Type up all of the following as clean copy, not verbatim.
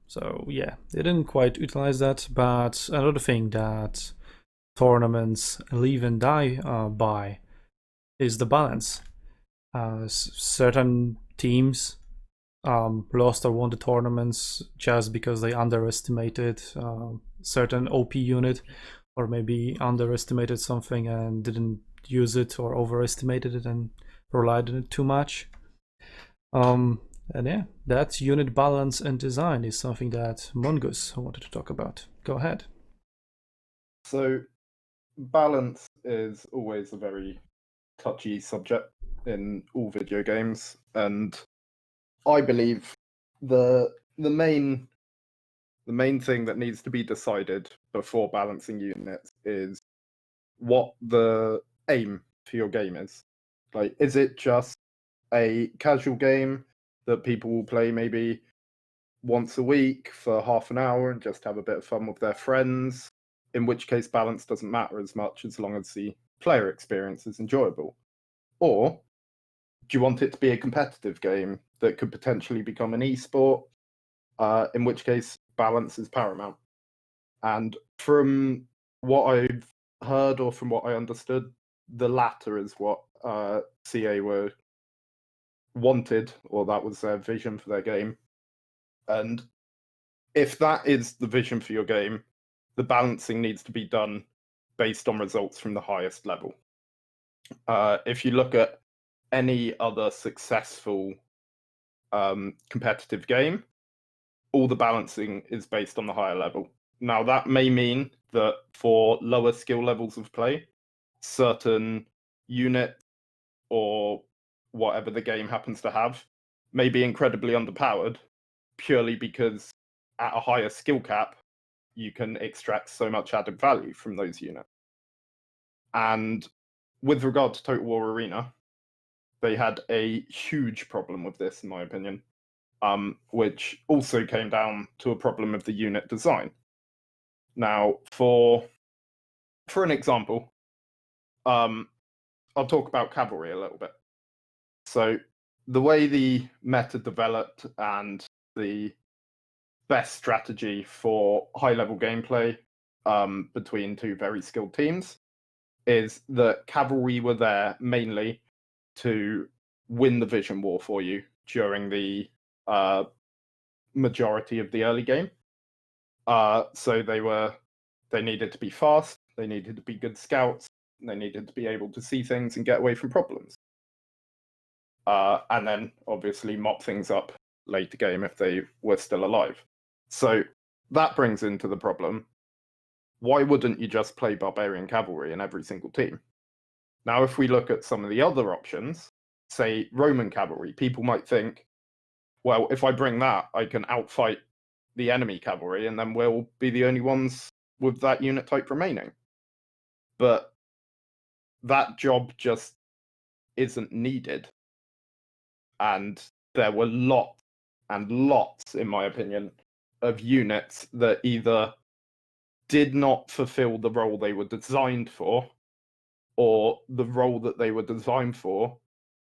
So yeah, they didn't quite utilize that. But another thing that tournaments live and die by is the balance. Certain teams lost or won the tournaments just because they underestimated certain OP unit, or maybe underestimated something and didn't use it, or overestimated it and relied on it too much. And yeah, that unit balance and design is something that Mongoose wanted to talk about. Go ahead. So, balance is always a very touchy subject in all video games, and I believe the main thing that needs to be decided before balancing units is what the aim for your game is. Like, is it just a casual game that people will play maybe once a week for half an hour and just have a bit of fun with their friends? In which case, balance doesn't matter as much as long as the player experience is enjoyable. Or do you want it to be a competitive game that could potentially become an esport? In which case, balance is paramount. And from what I've heard, or from what I understood, the latter is what CA were wanted, or that was their vision for their game. And if that is the vision for your game, the balancing needs to be done based on results from the highest level. If you look at any other successful competitive game, all the balancing is based on the higher level. Now, that may mean that for lower skill levels of play, certain units or whatever the game happens to have may be incredibly underpowered, purely because at a higher skill cap, you can extract so much added value from those units. And with regard to Total War Arena, they had a huge problem with this, in my opinion, which also came down to a problem of the unit design. Now, for an example, I'll talk about cavalry a little bit. So the way the meta developed and the best strategy for high-level gameplay between two very skilled teams is that cavalry were there mainly to win the vision war for you during the majority of the early game. So they needed to be fast, they needed to be good scouts, they needed to be able to see things and get away from problems. And then obviously mop things up later game if they were still alive. So that brings into the problem, why wouldn't you just play Barbarian Cavalry in every single team? Now, if we look at some of the other options, say Roman Cavalry, people might think, well, if I bring that, I can outfight the enemy cavalry, and then we'll be the only ones with that unit type remaining. But that job just isn't needed. And there were lots and lots, in my opinion, of units that either did not fulfill the role they were designed for, or the role that they were designed for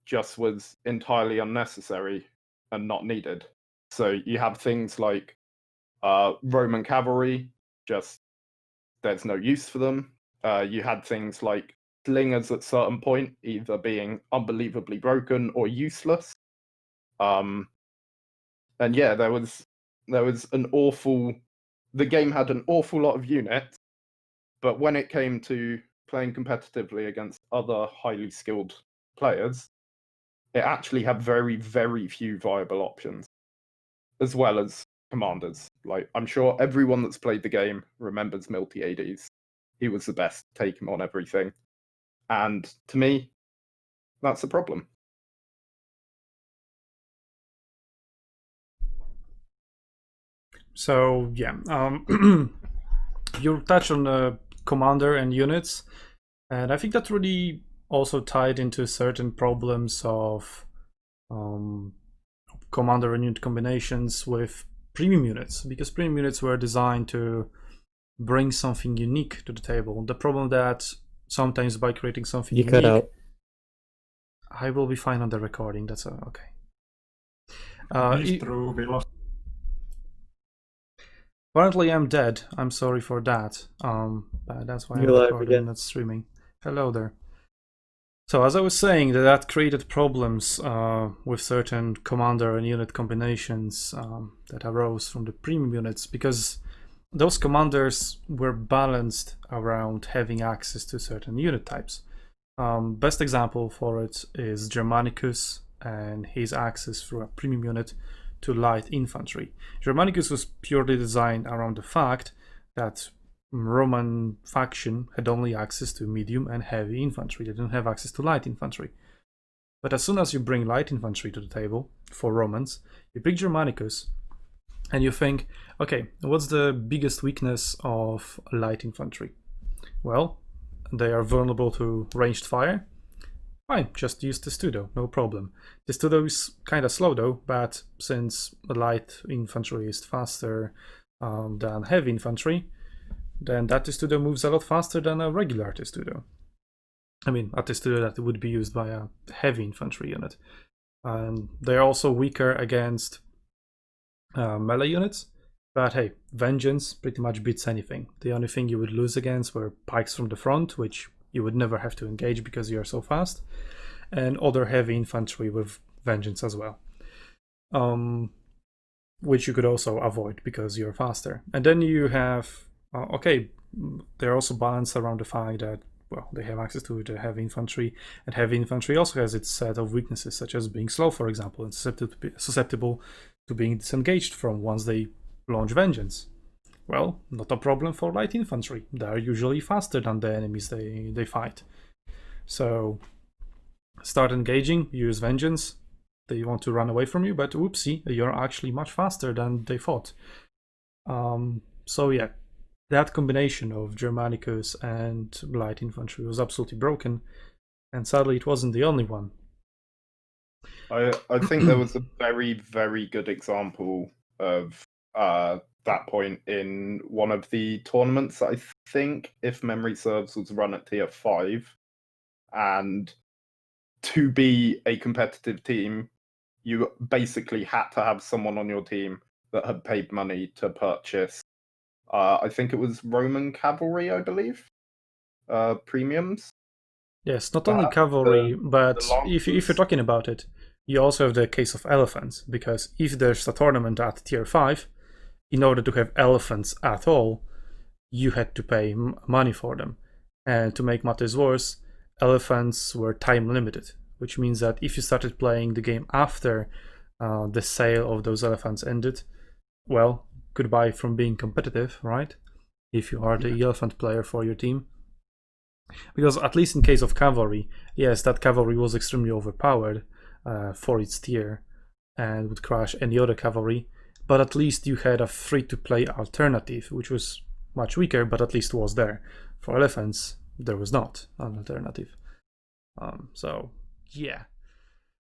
just was entirely unnecessary and not needed. So you have things like Roman cavalry, just there's no use for them. You had things like slingers at certain point, either being unbelievably broken or useless. And yeah, there was the game had an awful lot of units, but when it came to playing competitively against other highly skilled players, it actually had very, very few viable options, as well as commanders. Like, I'm sure everyone that's played the game remembers Miltiades. He was the best, take him on everything. And to me, that's a problem. So yeah, you touched on commander and units, and I think that really also tied into certain problems of commander and unit combinations with premium units, because premium units were designed to bring something unique to the table. The problem that sometimes by creating something unique, cut out. I will be fine on the recording. That's okay. It's true, we lost. Apparently I'm dead. I'm sorry for that. But that's why I'm You're live recording, again. not streaming. Hello there. So as I was saying, that created problems with certain commander and unit combinations that arose from the premium units, because those commanders were balanced around having access to certain unit types. Best example for it is Germanicus and his access through a premium unit to light infantry. Germanicus was purely designed around the fact that Roman faction had only access to medium and heavy infantry. They didn't have access to light infantry. But as soon as you bring light infantry to the table for Romans, you pick Germanicus and you think, okay, what's the biggest weakness of light infantry? Well, they are vulnerable to ranged fire. Fine, just use Testudo, no problem. Testudo is kind of slow though, but since light infantry is faster than heavy infantry, then that Testudo moves a lot faster than a regular Testudo. I mean, a Testudo that would be used by a heavy infantry unit. They're also weaker against melee units, but hey, Vengeance pretty much beats anything. The only thing you would lose against were pikes from the front, which you would never have to engage because you are so fast, and other heavy infantry with Vengeance as well, which you could also avoid because you're faster. And then you have, okay, they're also balanced around the fact that, well, they have access to the heavy infantry, and heavy infantry also has its set of weaknesses, such as being slow, for example, and susceptible to being disengaged from once they launch Vengeance. Well, not a problem for light infantry. They're usually faster than the enemies they fight. So start engaging, use Vengeance. They want to run away from you, but whoopsie, you're actually much faster than they thought. So yeah, that combination of Germanicus and light infantry was absolutely broken, and sadly it wasn't the only one. I think there was a very, very good example of that point in one of the tournaments. I think, if memory serves, was run at tier 5, and to be a competitive team, you basically had to have someone on your team that had paid money to purchase. I think it was Roman cavalry, I believe, premiums. Yes, not only cavalry, but if you're Lancers. talking about it, you also have the case of elephants, because if there's a tournament at tier 5, in order to have elephants at all, you had to pay money for them. And to make matters worse, elephants were time limited, which means that if you started playing the game after the sale of those elephants ended, well, goodbye from being competitive, right? If you are the elephant player for your team. Because at least in case of cavalry, yes, that cavalry was extremely overpowered for its tier and would crush any other cavalry, but at least you had a free-to-play alternative, which was much weaker, but at least was there. For elephants, there was not an alternative. So, yeah.